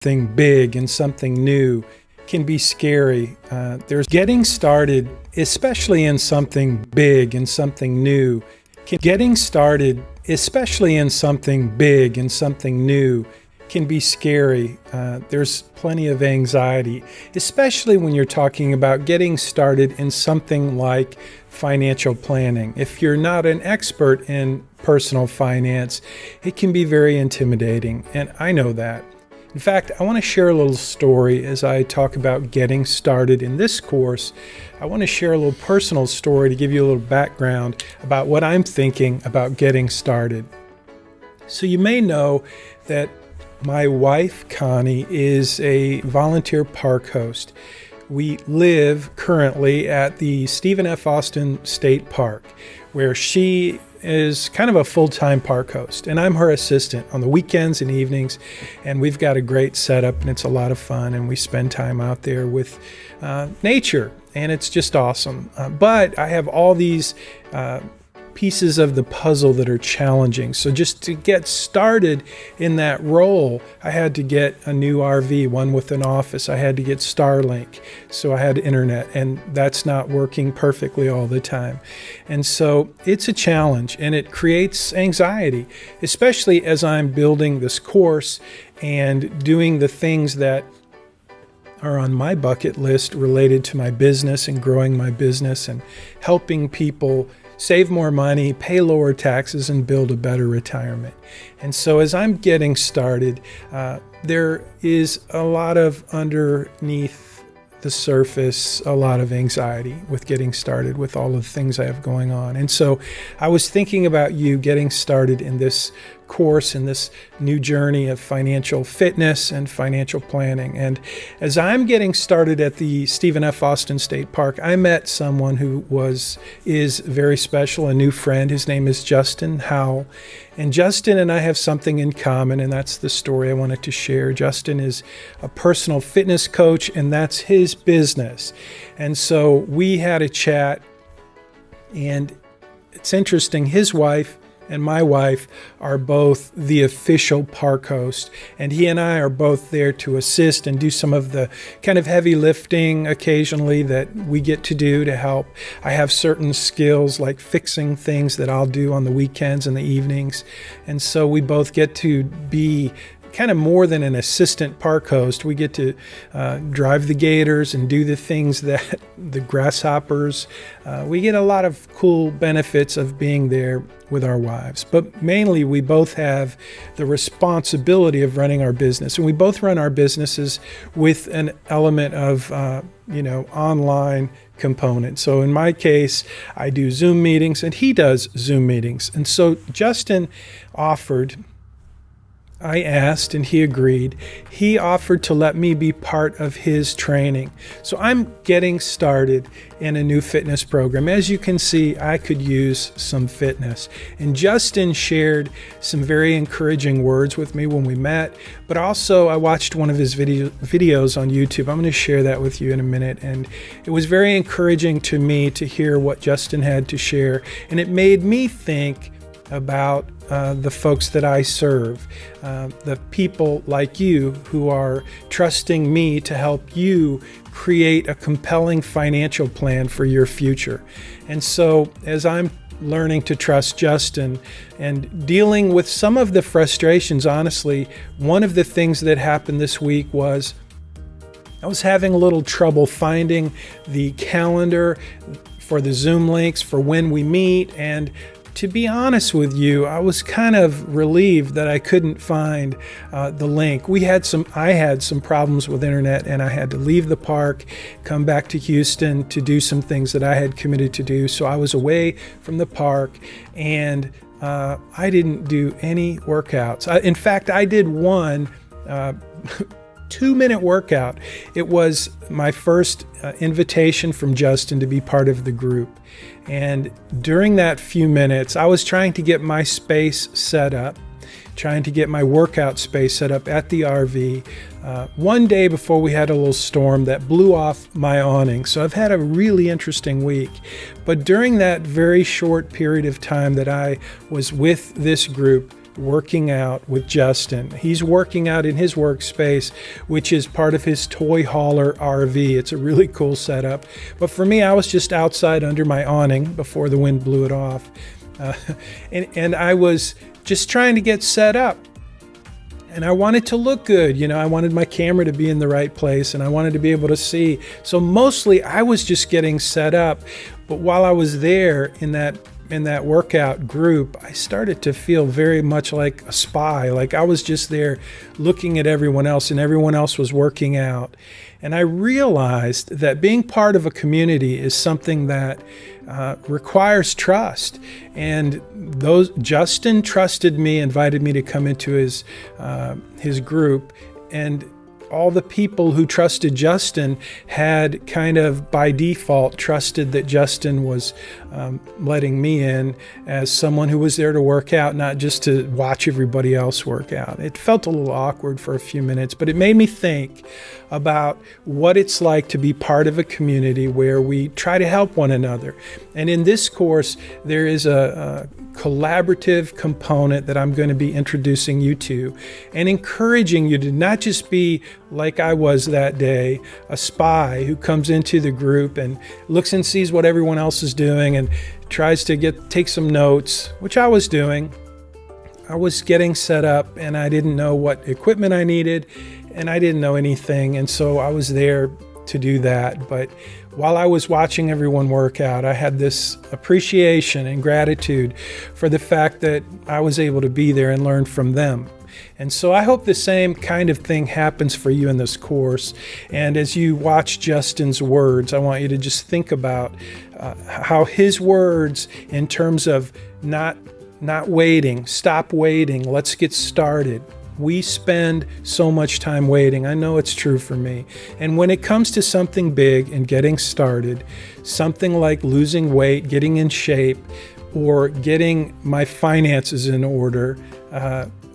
Something big and something new can be scary. There's getting started, especially in something big and something new. Getting started, especially in something big and something new, can be scary. There's plenty of anxiety, especially when you're talking about getting started in something like financial planning. If you're not an expert in personal finance, it can be very intimidating, and I know that. In fact, I want to share a little story as I talk about getting started in this course. I want to share a little personal story to give you a little background about what I'm thinking about getting started. So you may know that my wife, Connie, is a volunteer park host. We live currently at the Stephen F. Austin State Park, where she is kind of a full-time park host, and I'm her assistant on the weekends and evenings, and we've got a great setup, and it's a lot of fun, and we spend time out there with nature, and it's just awesome. But I have all these pieces of the puzzle that are challenging. So just to get started in that role, I had to get a new RV, one with an office. I had to get Starlink, so I had internet, and that's not working perfectly all the time. And so it's a challenge, and it creates anxiety, especially as I'm building this course and doing the things that are on my bucket list related to my business and growing my business and helping people save more money, pay lower taxes, and build a better retirement. And so as I'm getting started, there is a lot of underneath the surface, a lot of anxiety with getting started with all of the things I have going on. And so I was thinking about you getting started in this course, in this new journey of financial fitness and financial planning. And as I'm getting started at the Stephen F. Austin State Park, I met someone who is very special, a new friend. His name is Justin Howell. And Justin and I have something in common, and that's the story I wanted to share. Justin is a personal fitness coach, and that's his business. And so we had a chat, and it's interesting, his wife and my wife are both the official park host, and he and I are both there to assist and do some of the kind of heavy lifting occasionally that we get to do to help. I have certain skills like fixing things that I'll do on the weekends and the evenings, and so we both get to be kind of more than an assistant park host. We get to drive the gators and do the things that the grasshoppers. We get a lot of cool benefits of being there with our wives. But mainly, we both have the responsibility of running our business. And we both run our businesses with an element of, online component. So in my case, I do Zoom meetings and he does Zoom meetings. And so Justin I asked and he agreed. He offered to let me be part of his training. So I'm getting started in a new fitness program. As you can see, I could use some fitness. And Justin shared some very encouraging words with me when we met, but also I watched one of his videos on YouTube. I'm going to share that with you in a minute. And it was very encouraging to me to hear what Justin had to share. And it made me think about the folks that I serve, the people like you who are trusting me to help you create a compelling financial plan for your future. And so as I'm learning to trust Justin and dealing with some of the frustrations, honestly, one of the things that happened this week was I was having a little trouble finding the calendar for the Zoom links for when we meet. And to be honest with you, I was kind of relieved that I couldn't find the link. I had some problems with internet, and I had to leave the park, come back to Houston to do some things that I had committed to do. So I was away from the park, and I didn't do any workouts. In fact, I did one 2-minute workout. It was my first invitation from Justin to be part of the group. And during that few minutes, I was trying to get my space set up, trying to get my workout space set up at the RV. One day before we had a little storm that blew off my awning. So I've had a really interesting week. But during that very short period of time that I was with this group, working out with Justin. He's working out in his workspace, which is part of his toy hauler RV. It's a really cool setup. But for me, I was just outside under my awning before the wind blew it off. And I was just trying to get set up. And I wanted to look good. You know, I wanted my camera to be in the right place and I wanted to be able to see. So mostly I was just getting set up. But while I was there in that workout group, I started to feel very much like a spy. Like I was just there looking at everyone else and everyone else was working out. And I realized that being part of a community is something that requires trust. And Justin trusted me, invited me to come into his group, and all the people who trusted Justin had kind of by default trusted that Justin was letting me in as someone who was there to work out, not just to watch everybody else work out. It felt a little awkward for a few minutes, but it made me think about what it's like to be part of a community where we try to help one another. And in this course, there is a collaborative component that I'm going to be introducing you to and encouraging you to not just be like I was that day, a spy who comes into the group and looks and sees what everyone else is doing and tries to take some notes, which I was doing. I was getting set up and I didn't know what equipment I needed and I didn't know anything. And so I was there to do that. But while I was watching everyone work out, I had this appreciation and gratitude for the fact that I was able to be there and learn from them. And so I hope the same kind of thing happens for you in this course. And as you watch Justin's words, I want you to just think about how his words in terms of not waiting, stop waiting, let's get started. We spend so much time waiting. I know it's true for me. And when it comes to something big and getting started, something like losing weight, getting in shape, or getting my finances in order,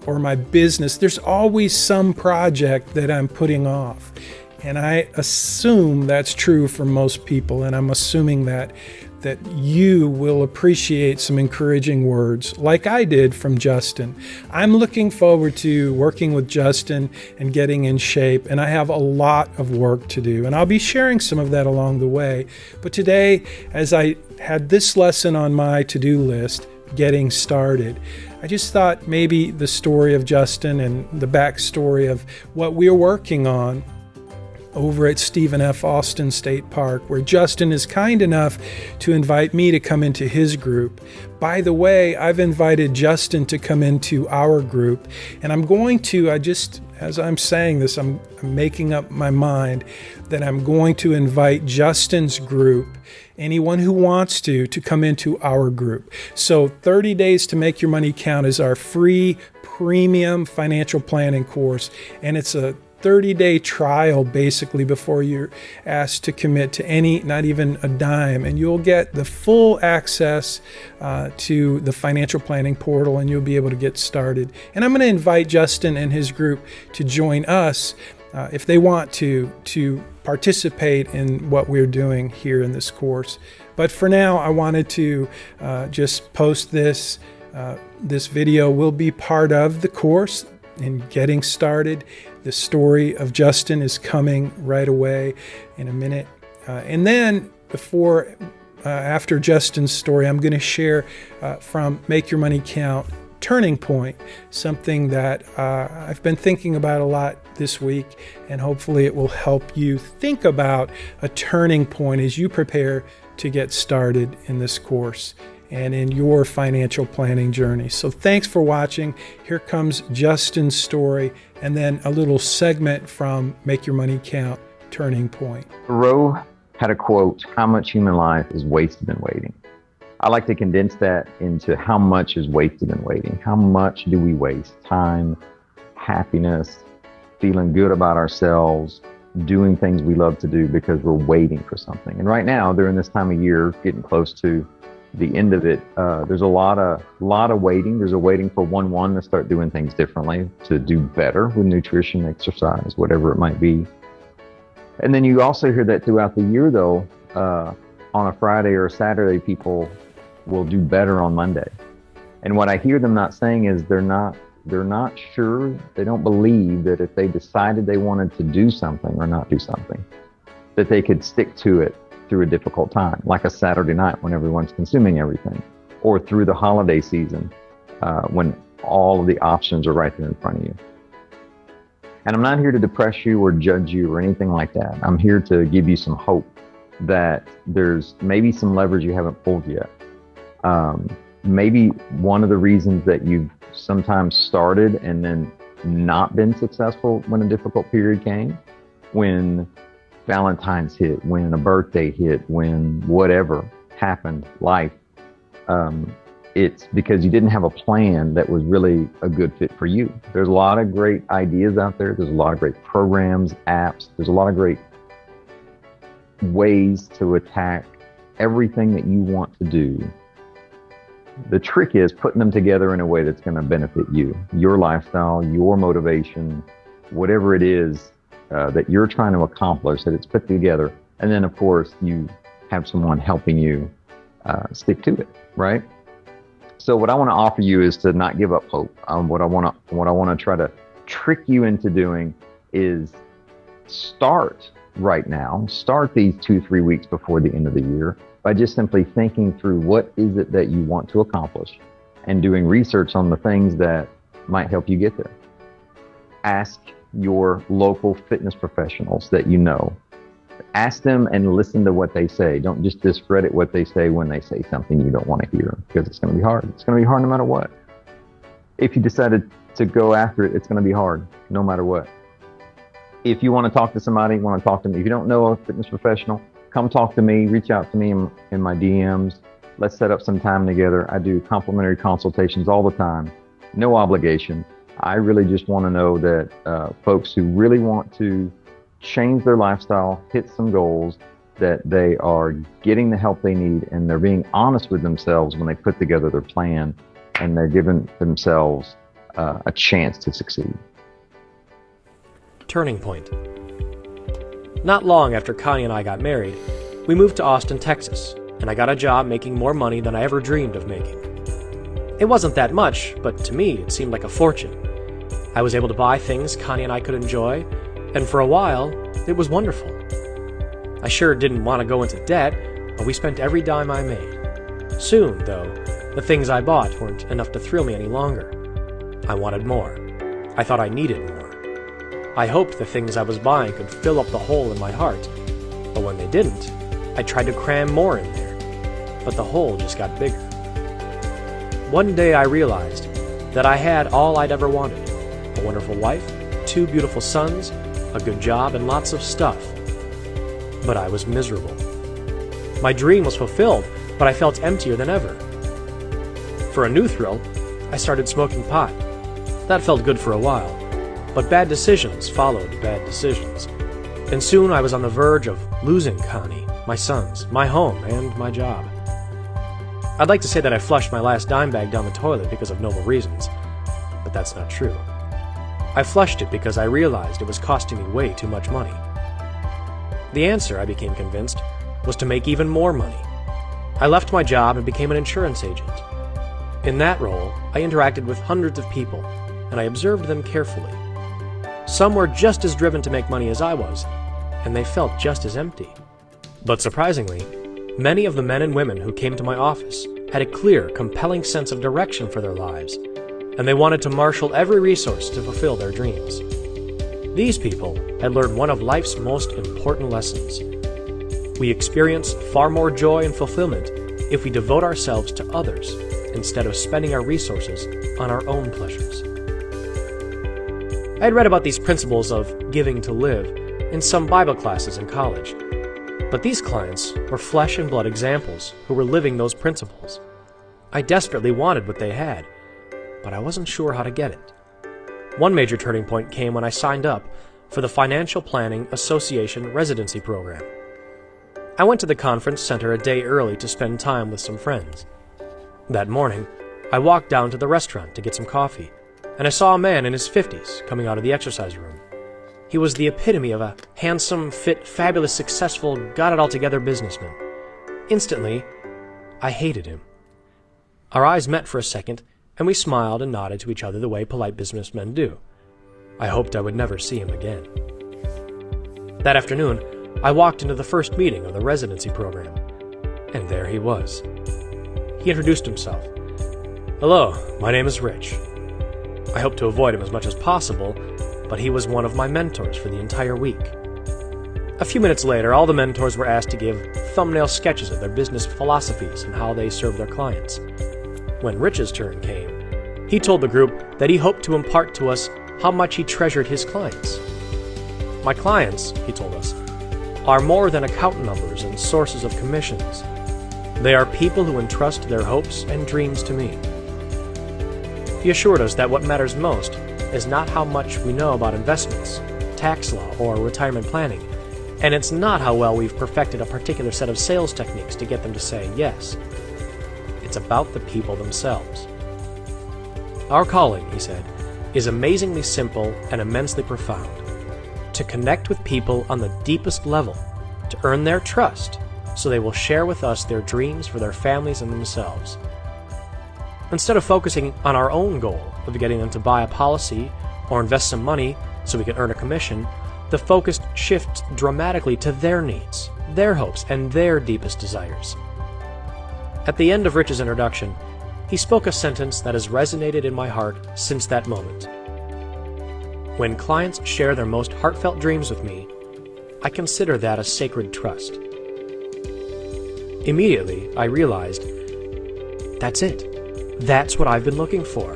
or my business, there's always some project that I'm putting off. And I assume that's true for most people. And I'm assuming that you will appreciate some encouraging words like I did from Justin. I'm looking forward to working with Justin and getting in shape, and I have a lot of work to do, and I'll be sharing some of that along the way. But today, as I had this lesson on my to-do list, getting started, I just thought maybe the story of Justin and the backstory of what we're working on over at Stephen F. Austin State Park, where Justin is kind enough to invite me to come into his group. By the way, I've invited Justin to come into our group, and I'm going to, as I'm saying this, I'm making up my mind that I'm going to invite Justin's group, anyone who wants to come into our group. So 30 Days to Make Your Money Count is our free premium financial planning course, and it's a 30-day trial basically before you're asked to commit to any, not even a dime, and you'll get the full access to the financial planning portal, and you'll be able to get started. And I'm going to invite Justin and his group to join us if they want to participate in what we're doing here in this course. But for now, I wanted to just post this. This video will be part of the course in getting started. The story of Justin is coming right away in a minute. And then after Justin's story, I'm going to share from Make Your Money Count Turning Point, something that I've been thinking about a lot this week, and hopefully it will help you think about a turning point as you prepare to get started in this course and in your financial planning journey. So thanks for watching. Here comes Justin's story, and then a little segment from Make Your Money Count Turning Point. Thoreau had a quote, "How much human life is wasted in waiting?" I like to condense that into how much is wasted in waiting. How much do we waste? Time, happiness, feeling good about ourselves, doing things we love to do because we're waiting for something. And right now, during this time of year, getting close to the end of it, there's a lot of waiting. There's a waiting for 1/1 to start doing things differently, to do better with nutrition, exercise, whatever it might be. And then you also hear that throughout the year, though, on a Friday or a Saturday, people will do better on Monday. And what I hear them not saying is they're not sure, they don't believe that if they decided they wanted to do something or not do something, that they could stick to it through a difficult time, like a Saturday night when everyone's consuming everything, or through the holiday season when all of the options are right there in front of you. And I'm not here to depress you or judge you or anything like that. I'm here to give you some hope that there's maybe some levers you haven't pulled yet. Maybe one of the reasons that you've sometimes started and then not been successful when a difficult period came, when Valentine's hit, when a birthday hit, when whatever happened, life, it's because you didn't have a plan that was really a good fit for you. There's a lot of great ideas out there. There's a lot of great programs, apps. There's a lot of great ways to attack everything that you want to do. The trick is putting them together in a way that's going to benefit you, your lifestyle, your motivation, whatever it is that you're trying to accomplish, that it's put together. And then, of course, you have someone helping you stick to it, right? So what I want to offer you is to not give up hope. What I want to try to trick you into doing is start right now. Start these 2-3 weeks before the end of the year by just simply thinking through what is it that you want to accomplish and doing research on the things that might help you get there. Ask your local fitness professionals that you know. Ask them and listen to what they say. Don't just discredit what they say when they say something you don't want to hear, because it's going to be hard. It's going to be hard no matter what. If you decided to go after it, it's going to be hard no matter what. If you want to talk to somebody, want to talk to me. If you don't know a fitness professional, come talk to me, reach out to me in my DMs. Let's set up some time together. I do complimentary consultations all the time, no obligation. I really just want to know that folks who really want to change their lifestyle, hit some goals, that they are getting the help they need and they're being honest with themselves when they put together their plan and they're giving themselves a chance to succeed. Turning point. Not long after Connie and I got married, we moved to Austin, Texas, and I got a job making more money than I ever dreamed of making. It wasn't that much, but to me it seemed like a fortune. I was able to buy things Connie and I could enjoy, and for a while, it was wonderful. I sure didn't want to go into debt, but we spent every dime I made. Soon, though, the things I bought weren't enough to thrill me any longer. I wanted more. I thought I needed more. I hoped the things I was buying could fill up the hole in my heart, but when they didn't, I tried to cram more in there, but the hole just got bigger. One day I realized that I had all I'd ever wanted: a wonderful wife, 2 beautiful sons, a good job, and lots of stuff. But I was miserable. My dream was fulfilled, but I felt emptier than ever. For a new thrill, I started smoking pot. That felt good for a while, but bad decisions followed bad decisions. And soon I was on the verge of losing Connie, my sons, my home, and my job. I'd like to say that I flushed my last dime bag down the toilet because of noble reasons, but that's not true. I flushed it because I realized it was costing me way too much money. The answer, I became convinced, was to make even more money. I left my job and became an insurance agent. In that role, I interacted with hundreds of people, and I observed them carefully. Some were just as driven to make money as I was, and they felt just as empty. But surprisingly, many of the men and women who came to my office had a clear, compelling sense of direction for their lives, and they wanted to marshal every resource to fulfill their dreams. These people had learned one of life's most important lessons. We experience far more joy and fulfillment if we devote ourselves to others instead of spending our resources on our own pleasures. I had read about these principles of giving to live in some Bible classes in college, but these clients were flesh and blood examples who were living those principles. I desperately wanted what they had, but I wasn't sure how to get it. One major turning point came when I signed up for the Financial Planning Association residency program. I went to the conference center a day early to spend time with some friends. That morning, I walked down to the restaurant to get some coffee, and I saw a man in his 50s coming out of the exercise room. He was the epitome of a handsome, fit, fabulous, successful, got-it-all-together businessman. Instantly, I hated him. Our eyes met for a second, and we smiled and nodded to each other the way polite businessmen do. I hoped I would never see him again. That afternoon, I walked into the first meeting of the residency program, and there he was. He introduced himself. "Hello, my name is Rich." I hoped to avoid him as much as possible, but he was one of my mentors for the entire week. A few minutes later, all the mentors were asked to give thumbnail sketches of their business philosophies and how they serve their clients. When Rich's turn came, he told the group that he hoped to impart to us how much he treasured his clients. "My clients," he told us, "are more than account numbers and sources of commissions. They are people who entrust their hopes and dreams to me." He assured us that what matters most is not how much we know about investments, tax law, or retirement planning, and it's not how well we've perfected a particular set of sales techniques to get them to say yes. It's about the people themselves. Our calling, he said, is amazingly simple and immensely profound. To connect with people on the deepest level, to earn their trust, so they will share with us their dreams for their families and themselves. Instead of focusing on our own goal of getting them to buy a policy or invest some money so we can earn a commission, the focus shifts dramatically to their needs, their hopes, and their deepest desires. At the end of Rich's introduction, he spoke a sentence that has resonated in my heart since that moment. "When clients share their most heartfelt dreams with me, I consider that a sacred trust." Immediately, I realized, that's it. That's what I've been looking for.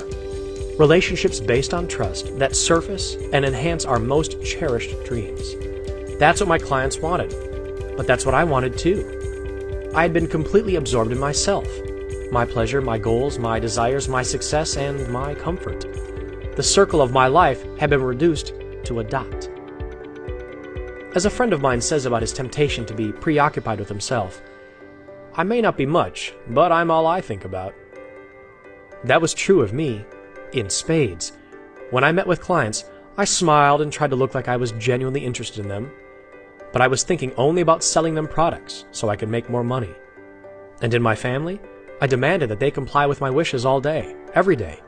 Relationships based on trust that surface and enhance our most cherished dreams. That's what my clients wanted, but that's what I wanted too. I had been completely absorbed in myself, my pleasure, my goals, my desires, my success, and my comfort. The circle of my life had been reduced to a dot. As a friend of mine says about his temptation to be preoccupied with himself, "I may not be much, but I'm all I think about." That was true of me, in spades. When I met with clients, I smiled and tried to look like I was genuinely interested in them, but I was thinking only about selling them products so I could make more money. And in my family, I demanded that they comply with my wishes all day, every day,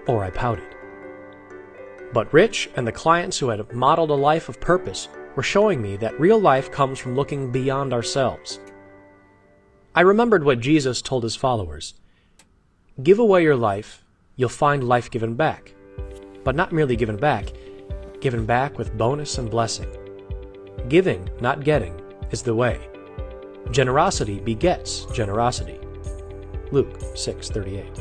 or I pouted. But Rich and the clients who had modeled a life of purpose were showing me that real life comes from looking beyond ourselves. I remembered what Jesus told his followers. "Give away your life, you'll find life given back. But not merely given back with bonus and blessing. Giving, not getting, is the way. Generosity begets generosity." Luke 6:38.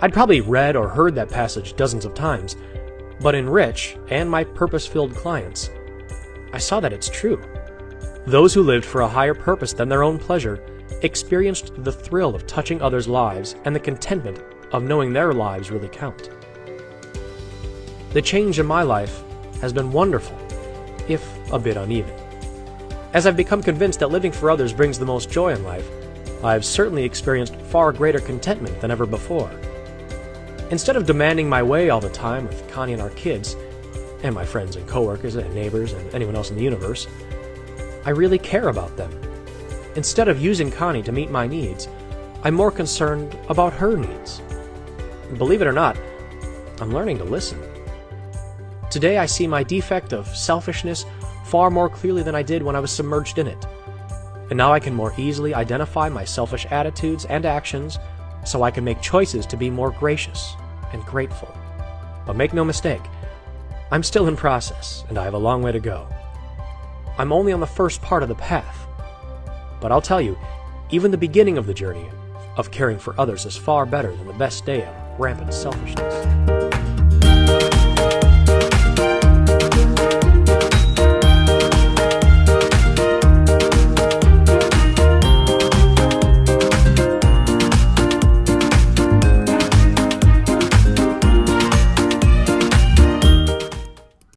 I'd probably read or heard that passage dozens of times, but in Rich and my purpose-filled clients, I saw that it's true. Those who lived for a higher purpose than their own pleasure experienced the thrill of touching others' lives and the contentment of knowing their lives really count. The change in my life has been wonderful, if a bit uneven. As I've become convinced that living for others brings the most joy in life, I've certainly experienced far greater contentment than ever before. Instead of demanding my way all the time with Connie and our kids, and my friends and coworkers and neighbors and anyone else in the universe, I really care about them. Instead of using Connie to meet my needs, I'm more concerned about her needs. Believe it or not, I'm learning to listen. Today I see my defect of selfishness far more clearly than I did when I was submerged in it. And now I can more easily identify my selfish attitudes and actions so I can make choices to be more gracious and grateful. But make no mistake, I'm still in process and I have a long way to go. I'm only on the first part of the path. But I'll tell you, even the beginning of the journey of caring for others is far better than the best day of rampant selfishness.